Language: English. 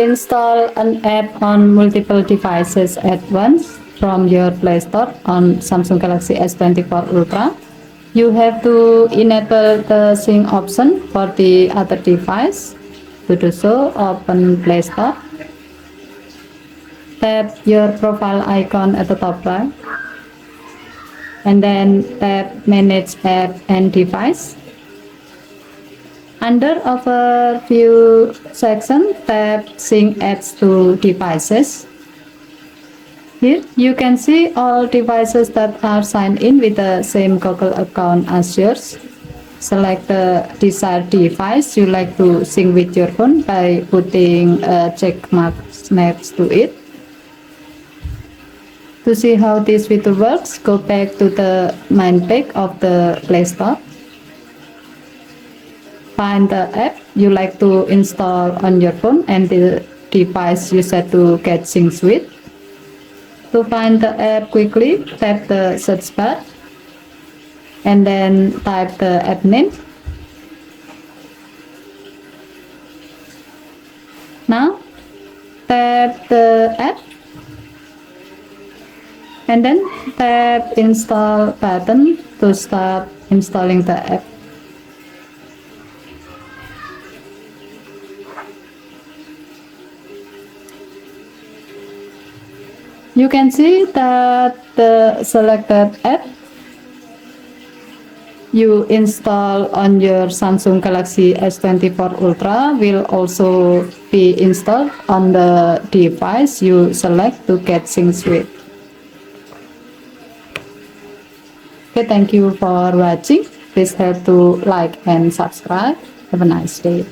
install an app on multiple devices at once from your Play Store on Samsung Galaxy S24 Ultra, you have to enable the sync option for the other device. To do so, open Play Store, tap your profile icon at the top right, and then tap Manage App and Device. Under Overview section, tap Sync Apps to Devices. Here you can see all devices that are signed in with the same Google account as yours. Select the desired device you like to sync with your phone by putting a check mark next to it. To see how this feature works, go back to the main page of the Play Store. Find the app you like to install on your phone and the device you set to get synced with. To find the app quickly, tap the search bar and then type the app name. Now tap the app and then tap Install button to start installing the app. You can see that the selected app you install on your Samsung Galaxy S24 Ultra will also be installed on the device you select to get synced with. Okay, thank you for watching. Please help to like and subscribe. Have a nice day.